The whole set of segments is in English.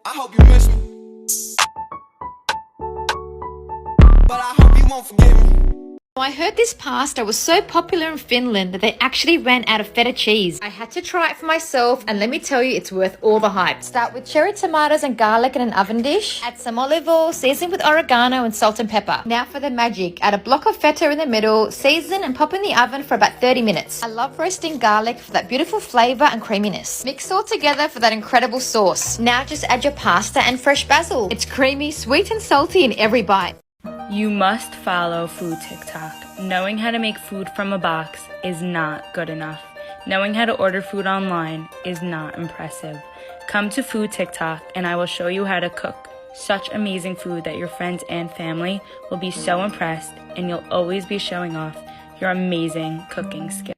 I hope you miss me, but I hope you won't forget me. I heard this pasta was so popular in Finland that they actually ran out of feta cheese. I had to try it for myself, and let me tell you, it's worth all the hype. Start with cherry tomatoes and garlic in an oven dish. Add some olive oil, season with oregano and salt and pepper. Now for the magic. Add a block of feta in the middle, season and pop in the oven for about 30 minutes. I love roasting garlic for that beautiful flavor and creaminess. Mix all together for that incredible sauce. Now just add your pasta and fresh basil. It's creamy, sweet and salty in every bite. You must follow Food TikTok. Knowing how to make food from a box is not good enough. Knowing how to order food online is not impressive. Come to Food TikTok and I will show you how to cook such amazing food that your friends and family will be so impressed, and you'll always be showing off your amazing cooking skills.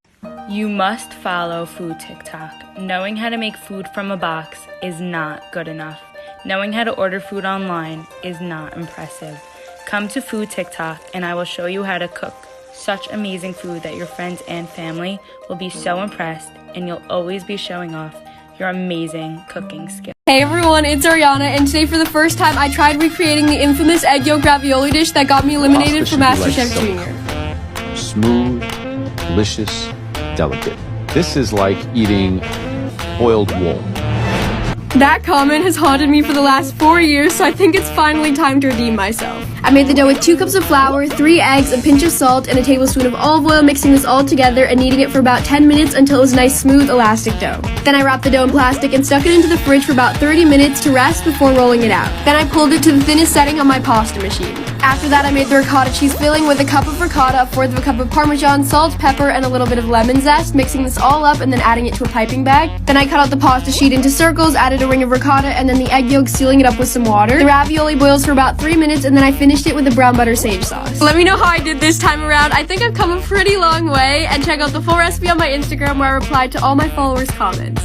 You must follow Food TikTok. Knowing how to make food from a box is not good enough. Knowing how to order food online is not impressive. Come to Food TikTok and I will show you how to cook such amazing food that your friends and family will be so impressed, and you'll always be showing off your amazing cooking skills. Hey everyone, it's Ariana, and today for the first time I tried recreating the infamous egg yolk ravioli dish that got me eliminated from MasterChef Junior. Smooth, delicious, delicate. This is like eating boiled wool. That comment has haunted me for the last 4 years, so I think it's finally time to redeem myself. I made the dough with 2 cups of flour, 3 eggs, a pinch of salt, and a tablespoon of olive oil, mixing this all together and kneading it for about 10 minutes until it was a nice, smooth, elastic dough. Then I wrapped the dough in plastic and stuck it into the fridge for about 30 minutes to rest before rolling it out. Then I pulled it to the thinnest setting on my pasta machine. After that, I made the ricotta cheese filling with a cup of ricotta, 1/4 of a cup of Parmesan, salt, pepper, and a little bit of lemon zest, mixing this all up and then adding it to a piping bag. Then I cut out the pasta sheet into circles, added a ring of ricotta, and then the egg yolk, sealing it up with some water. The ravioli boils for about 3 minutes, and then I finished it with a brown butter sage sauce. Let me know how I did this time around. I think I've come a pretty long way, and check out the full recipe on my Instagram where I replied to all my followers' comments.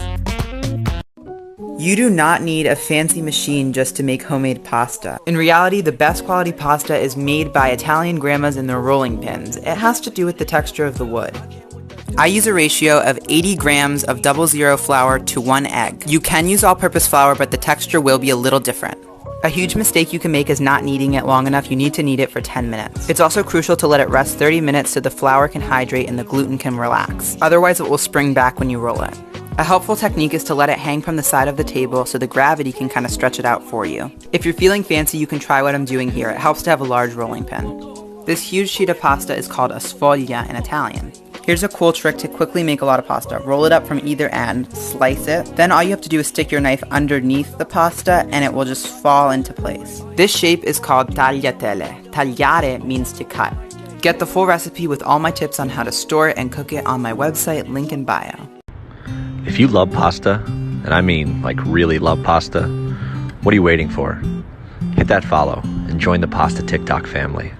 You do not need a fancy machine just to make homemade pasta. In reality, the best quality pasta is made by Italian grandmas in their rolling pins. It has to do with the texture of the wood. I use a ratio of 80 grams of 00 flour to 1 egg. You can use all-purpose flour, but the texture will be a little different. A huge mistake you can make is not kneading it long enough. You need to knead it for 10 minutes. It's also crucial to let it rest 30 minutes so the flour can hydrate and the gluten can relax. Otherwise, it will spring back when you roll it. A helpful technique is to let it hang from the side of the table so the gravity can kind of stretch it out for you. If you're feeling fancy, you can try what I'm doing here. It helps to have a large rolling pin. This huge sheet of pasta is called a sfoglia in Italian. Here's a cool trick to quickly make a lot of pasta. Roll it up from either end, slice it, then all you have to do is stick your knife underneath the pasta and it will just fall into place. This shape is called tagliatelle. Tagliare means to cut. Get the full recipe with all my tips on how to store it and cook it on my website, link in bio. If you love pasta, and I mean like really love pasta, what are you waiting for? Hit that follow and join the Pasta TikTok family.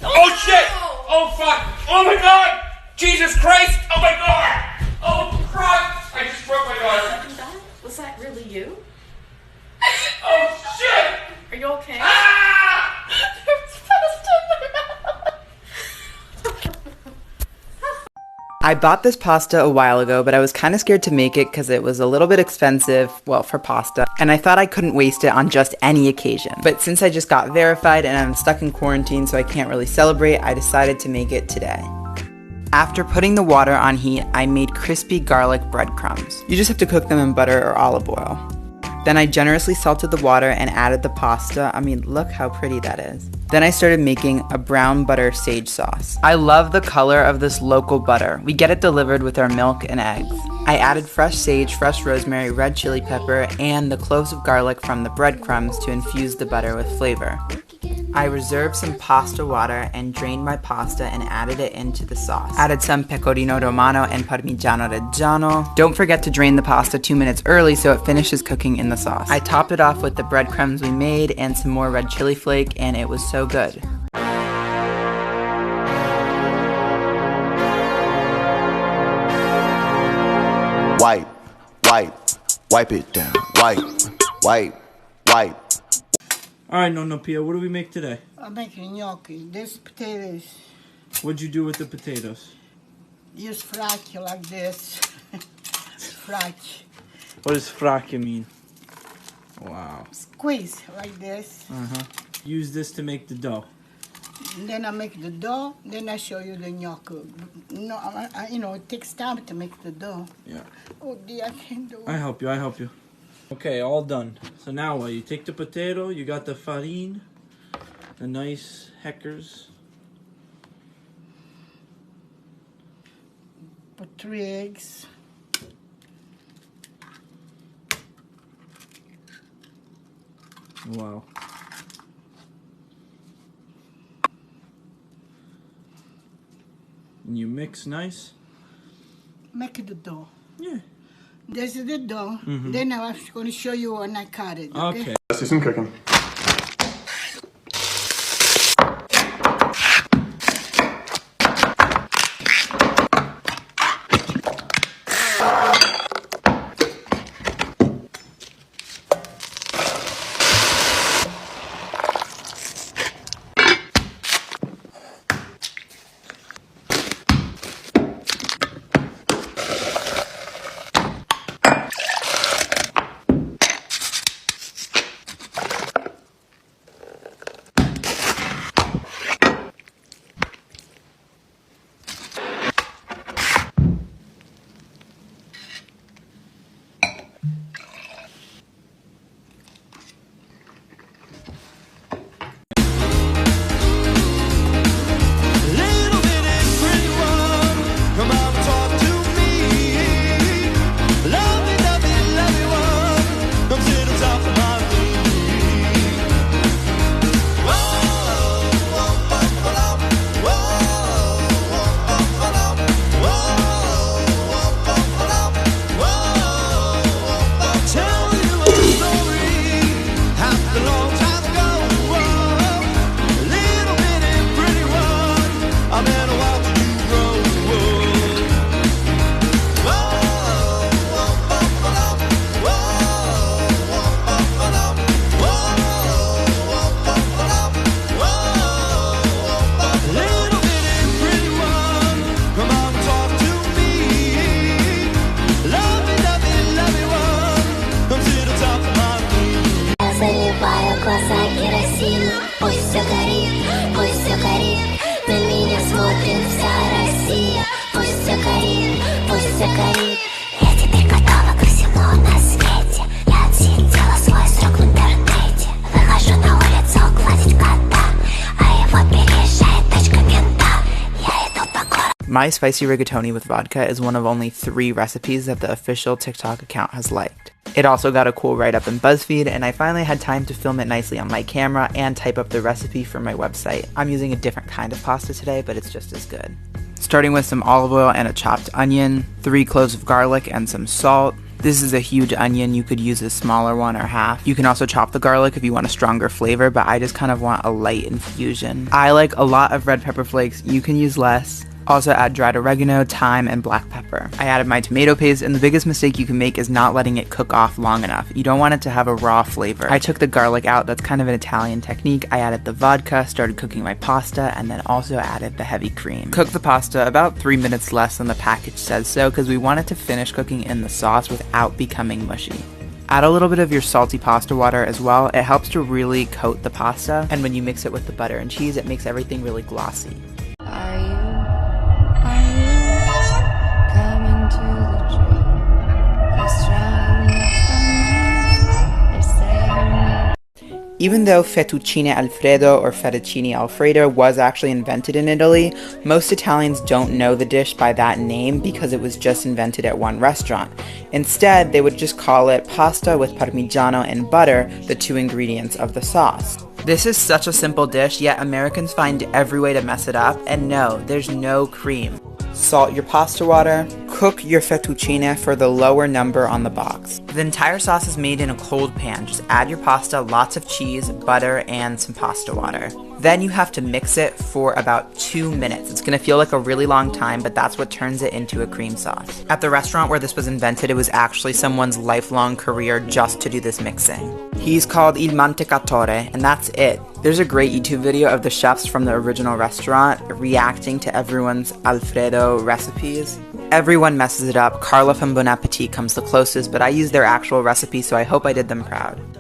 Oh shit! Oh fuck! Oh my god! Jesus Christ! Oh my god! Oh Christ! I just broke my daughter. Was that really you? Oh shit! Are you okay? Ah! There's pasta in my mouth. I bought this pasta a while ago, but I was kind of scared to make it because it was a little bit expensive, well, for pasta, and I thought I couldn't waste it on just any occasion. But since I just got verified and I'm stuck in quarantine so I can't really celebrate, I decided to make it today. After putting the water on heat, I made crispy garlic breadcrumbs. You just have to cook them in butter or olive oil. Then I generously salted the water and added the pasta. I mean, look how pretty that is. Then I started making a brown butter sage sauce. I love the color of this local butter. We get it delivered with our milk and eggs. I added fresh sage, fresh rosemary, red chili pepper, and the cloves of garlic from the breadcrumbs to infuse the butter with flavor. I reserved some pasta water and drained my pasta and added it into the sauce. Added some pecorino romano and parmigiano reggiano. Don't forget to drain the pasta 2 minutes early so it finishes cooking in the sauce. I topped it off with the breadcrumbs we made and some more red chili flake, and it was so good. Wipe, wipe it down. Wipe. Alright, Nonna Pia, what do we make today? I'm making gnocchi. This potatoes, What'd you do with the potatoes? just fry it like this. fracci. What does fracche mean? Wow. Squeeze like this. Use this to make the dough. And then I make the dough. Then I show you the gnocchi. No, you know, it takes time to make the dough. Yeah. Oh dear, I can't do it. I help you. Okay, all done. So now what? You take the potato, you got the farine, the nice heckers. Put 3 eggs. Wow. And you mix nice? Make the dough. Yeah. This is the dough. Then I'm going to show you when I cut it. Okay. Let's do some cooking. My spicy rigatoni with vodka is one of only 3 recipes that the official TikTok account has liked. It also got a cool write-up in BuzzFeed, and I finally had time to film it nicely on my camera and type up the recipe for my website. I'm using a different kind of pasta today, but it's just as good. Starting with some olive oil and a chopped onion, 3 cloves of garlic and some salt. This is a huge onion, you could use a smaller one or half. You can also chop the garlic if you want a stronger flavor, but I just kind of want a light infusion. I like a lot of red pepper flakes, you can use less. Also add dried oregano, thyme, and black pepper. I added my tomato paste, and the biggest mistake you can make is not letting it cook off long enough. You don't want it to have a raw flavor. I took the garlic out, that's kind of an Italian technique. I added the vodka, started cooking my pasta, and then also added the heavy cream. Cook the pasta about 3 minutes less than the package says so, because we want it to finish cooking in the sauce without becoming mushy. Add a little bit of your salty pasta water as well. It helps to really coat the pasta, and when you mix it with the butter and cheese, it makes everything really glossy. Even though fettuccine alfredo or fettuccine alfredo was actually invented in Italy, most Italians don't know the dish by that name because it was just invented at one restaurant. Instead, they would just call it pasta with parmigiano and butter, the 2 ingredients of the sauce. This is such a simple dish, yet Americans find every way to mess it up, and no, there's no cream. Salt your pasta water, cook your fettuccine for the lower number on the box. The entire sauce is made in a cold pan. Just add your pasta, lots of cheese, butter, and some pasta water. Then you have to mix it for about 2 minutes. It's gonna feel like a really long time, but that's what turns it into a cream sauce. At the restaurant where this was invented, it was actually someone's lifelong career just to do this mixing. He's called Il Mantecatore, and that's it. There's a great YouTube video of the chefs from the original restaurant reacting to everyone's Alfredo recipes. everyone messes it up. Carla from Bon Appetit comes the closest, but I used their actual recipe, so I hope I did them proud.